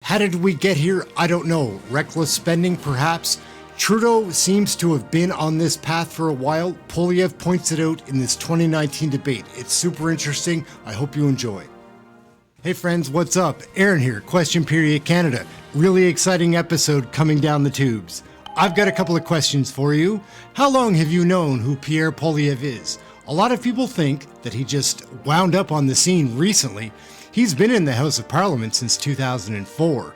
How did we get here? I don't know. Reckless spending, perhaps? Trudeau seems to have been on this path for a while. Poilievre points it out in this 2019 debate. It's super interesting. I hope you enjoy. Hey friends, what's up? Ehren here, Question Period Canada. Really exciting episode coming down the tubes. I've got a couple of questions for you. How long have you known who Pierre Poilievre is? A lot of people think that he just wound up on the scene recently. He's been in the House of Parliament since 2004.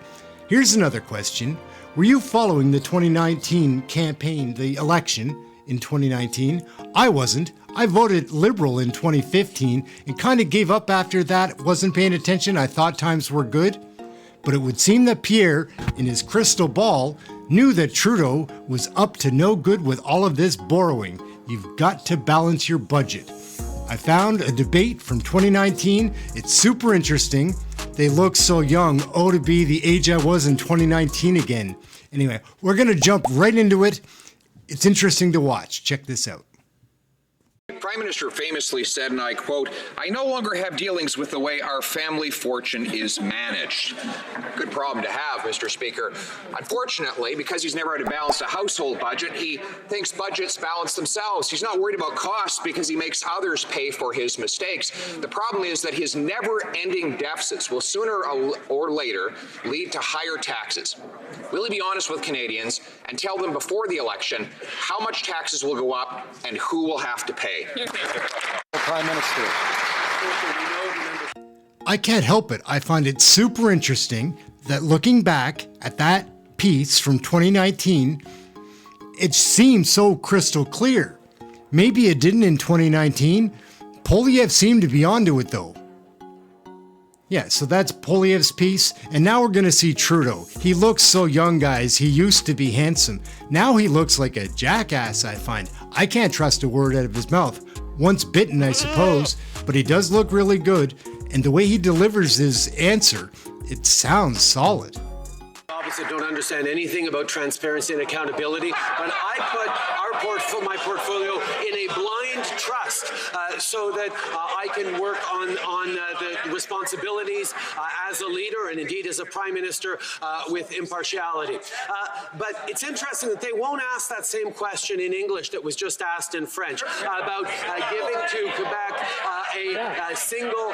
Here's another question. Were you following the 2019 campaign, the election in 2019? I wasn't. I voted Liberal in 2015 and kind of gave up after that. Wasn't paying attention. I thought times were good. But it would seem that Pierre, in his crystal ball, knew that Trudeau was up to no good with all of this borrowing. You've got to balance your budget. I found a debate from 2019. It's super interesting. They look so young. Oh, to be the age I was in 2019 again. Anyway, we're going to jump right into it. It's interesting to watch. Check this out. The Prime Minister famously said, and I quote, "I no longer have dealings with the way our family fortune is managed." Good problem to have, Mr. Speaker. Unfortunately, because he's never had to balance a household budget, he thinks budgets balance themselves. He's not worried about costs because he makes others pay for his mistakes. The problem is that his never-ending deficits will sooner or later lead to higher taxes. Will he be honest with Canadians and tell them before the election how much taxes will go up and who will have to pay? Prime Minister. I can't help it. I find it super interesting that looking back at that piece from 2019, it seems so crystal clear. Maybe it didn't in 2019. Poilievre seemed to be onto it though. Yeah, so that's Poilievre's piece, and now we're going to see Trudeau. He looks so young, guys. He used to be handsome. Now he looks like a jackass, I find. I can't trust a word out of his mouth. Once bitten, I suppose, but he does look really good, and the way he delivers his answer, it sounds solid. Opposite don't understand anything about transparency and accountability, but I put my portfolio in a blind trust so that I can work on the responsibilities as a leader and indeed as a prime minister with impartiality. But it's interesting that they won't ask that same question in English that was just asked in French about giving to Quebec a single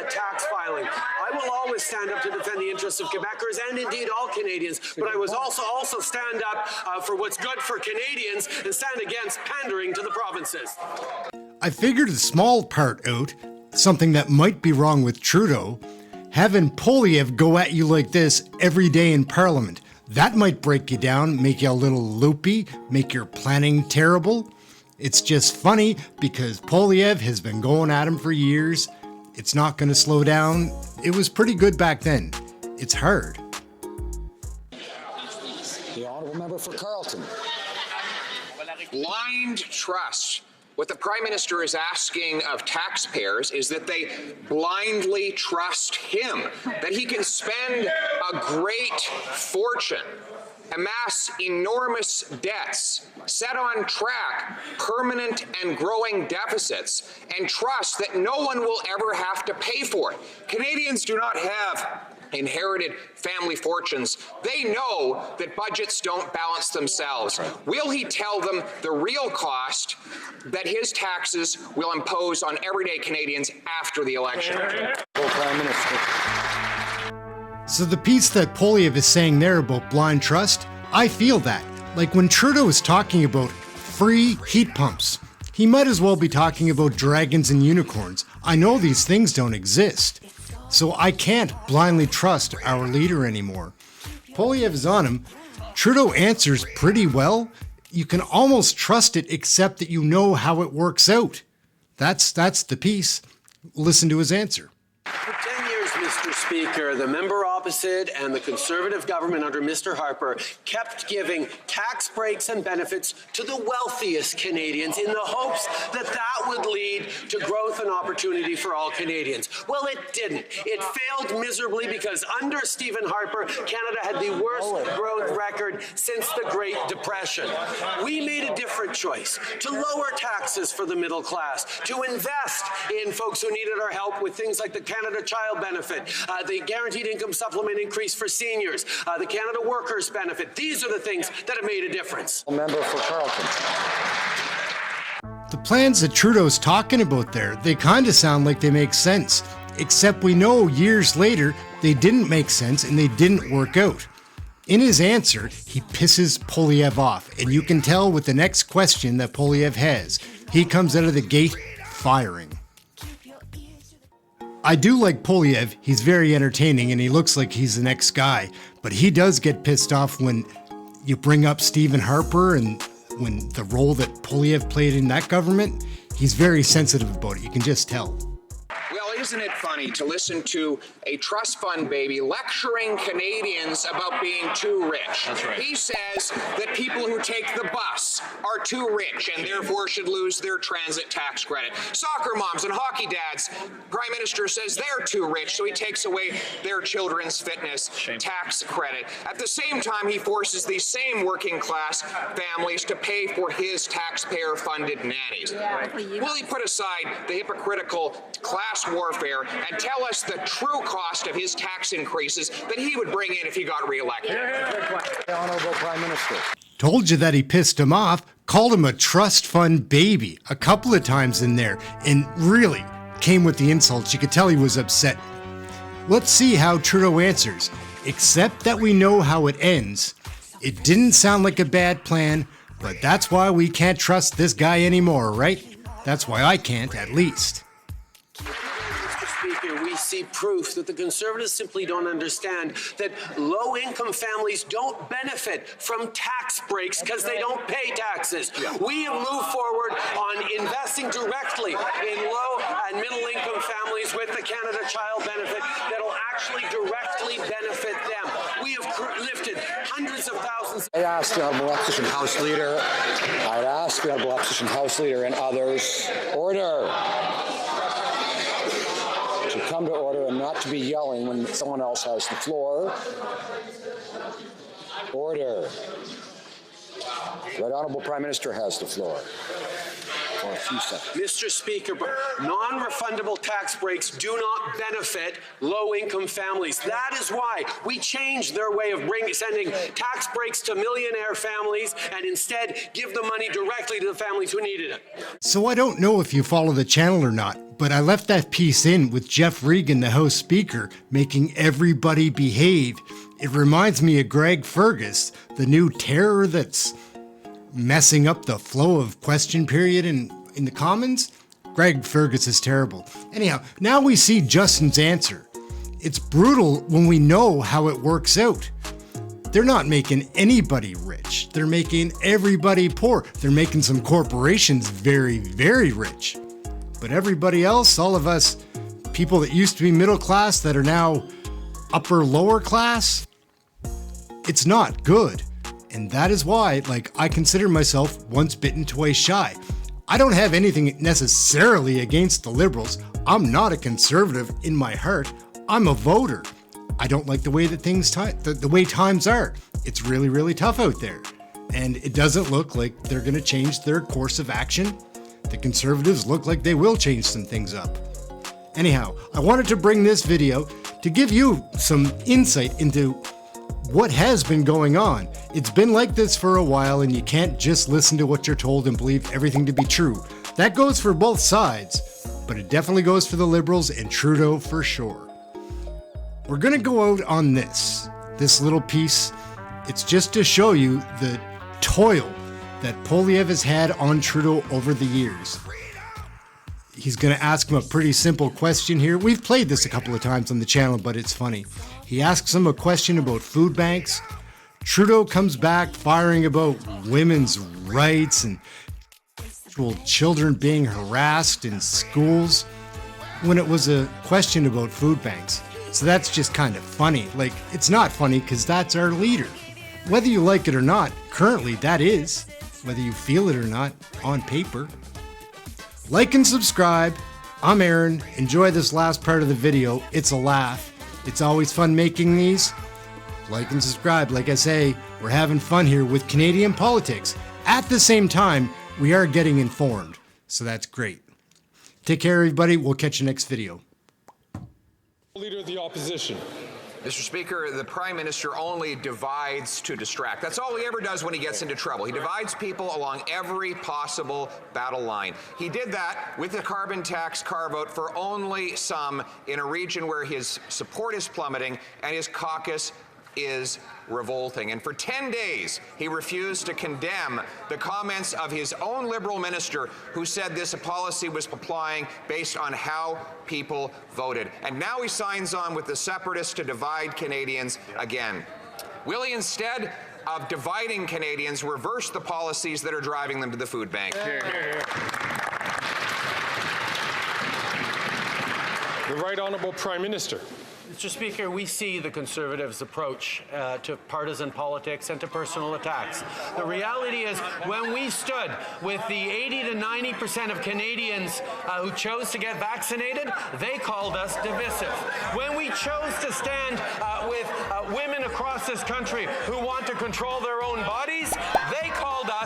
tax filing. I will always stand up to defend the interests of Quebecers and indeed all Canadians, but I was also stand up for what's good for Canadians and stand against pandering to the provinces. I figured a small part out, something that might be wrong with Trudeau. Having Poilievre go at you like this every day in Parliament, that might break you down, make you a little loopy, make your planning terrible. It's just funny because Poilievre has been going at him for years. It's not going to slow down. It was pretty good back then. It's hard. The honourable member for Carleton. Blind trust. What the Prime Minister is asking of taxpayers is that they blindly trust him, that he can spend a great fortune, amass enormous debts, set on track permanent and growing deficits, and trust that no one will ever have to pay for it. Canadians do not have inherited family fortunes. They know that budgets don't balance themselves. Will he tell them the real cost that his taxes will impose on everyday Canadians after the election? Prime Minister. So the piece that Poilievre is saying there about blind trust, I feel that. Like when Trudeau is talking about free heat pumps, he might as well be talking about dragons and unicorns. I know these things don't exist. So I can't blindly trust our leader anymore. Poilievre's on him. Trudeau answers pretty well. You can almost trust it except that you know how it works out. That's the piece. Listen to his answer. For 10 years, Mr. Speaker, the member opposite and the Conservative government under Mr. Harper kept giving tax breaks and benefits to the wealthiest Canadians in the hopes that that would lead to growth and opportunity for all Canadians. Well, it didn't. It failed miserably because under Stephen Harper, Canada had the worst growth record since the Great Depression. We made a different choice to lower taxes for the middle class, to invest in folks who needed our help with things like the Canada Child Benefit, the guaranteed income supplement increase for seniors, the Canada Workers Benefit. These are the things that have made a difference. Member for Carleton. The plans that Trudeau's talking about there, they kind of sound like they make sense. Except we know years later, they didn't make sense and they didn't work out. In his answer, he pisses Poilievre off, and you can tell with the next question that Poilievre has. He comes out of the gate firing. I do like Poilievre, he's very entertaining and he looks like he's the next guy, but he does get pissed off when you bring up Stephen Harper and when the role that Poilievre played in that government. He's very sensitive about it, you can just tell. Well, isn't it funny to listen to a trust fund baby lecturing Canadians about being too rich? That's right. He says that people who take the bus are too rich and therefore should lose their transit tax credit. Soccer moms and hockey dads, Prime Minister says they're too rich, so he takes away their children's fitness tax credit. At the same time, he forces these same working class families to pay for his taxpayer-funded nannies. Will he put aside the hypocritical class warfare and tell us the true cost of his tax increases that he would bring in if he got reelected? The Honourable Prime Minister. Told you that he pissed him off, called him a trust fund baby a couple of times in there, and really came with the insults. You could tell he was upset. Let's see how Trudeau answers. Except that we know how it ends. It didn't sound like a bad plan, but that's why we can't trust this guy anymore, right? That's why I can't, at least. Speaker, we see proof that the Conservatives simply don't understand that low-income families don't benefit from tax breaks because they don't pay taxes. We have moved forward on investing directly in low and middle-income families with the Canada Child Benefit that'll actually directly benefit them. We have lifted hundreds of thousands. I asked the Honourable Opposition House Leader, and others, order. To come to order and not to be yelling when someone else has the floor. Order. The Right Honourable Prime Minister has the floor. For a few seconds. Mr. Speaker, non-refundable tax breaks do not benefit low-income families. That is why we changed their way of sending tax breaks to millionaire families and instead give the money directly to the families who needed it. So I don't know if you follow the channel or not, but I left that piece in with Jeff Regan, the House Speaker, making everybody behave. It reminds me of Greg Fergus, the new terror that's messing up the flow of question period in the Commons. Greg Fergus is terrible. Anyhow, now we see Justin's answer. It's brutal when we know how it works out. They're not making anybody rich. They're making everybody poor. They're making some corporations very, very rich. But everybody else, all of us, people that used to be middle class that are now upper, lower class, it's not good. And that is why, I consider myself once bitten, twice shy. I don't have anything necessarily against the Liberals. I'm not a conservative in my heart. I'm a voter. I don't like the way that the way times are. It's really, really tough out there. And it doesn't look like they're going to change their course of action. The Conservatives look like they will change some things up. Anyhow, I wanted to bring this video to give you some insight into what has been going on. It's been like this for a while, and you can't just listen to what you're told and believe everything to be true. That goes for both sides, but it definitely goes for the Liberals and Trudeau for sure. We're gonna go out on this little piece. It's just to show you the toil that Poilievre has had on Trudeau over the years. He's gonna ask him a pretty simple question here. We've played this a couple of times on the channel, but it's funny. He asks him a question about food banks. Trudeau comes back firing about women's rights and children being harassed in schools when it was a question about food banks. So that's just kind of funny. It's not funny because that's our leader. Whether you like it or not, currently that is. Whether you feel it or not, on paper. Like and subscribe. I'm Ehren. Enjoy this last part of the video. It's a laugh. It's always fun making these. Like and subscribe. Like I say, we're having fun here with Canadian politics. At the same time, we are getting informed. So that's great. Take care, everybody. We'll catch you next video. Leader of the Opposition. Mr. Speaker, the Prime Minister only divides to distract. That's all he ever does when he gets into trouble. He divides people along every possible battle line. He did that with the carbon tax carve-out for only some in a region where his support is plummeting and his caucus is revolting. And for 10 days, he refused to condemn the comments of his own Liberal minister who said this policy was applying based on how people voted. And now he signs on with the separatists to divide Canadians again. Will he, instead of dividing Canadians, reverse the policies that are driving them to the food bank? The Right Honourable Prime Minister. Mr. Speaker, we see the Conservatives' approach to partisan politics and to personal attacks. The reality is, when we stood with the 80 to 90% of Canadians who chose to get vaccinated, they called us divisive. When we chose to stand with women across this country who want to control their own bodies, they called us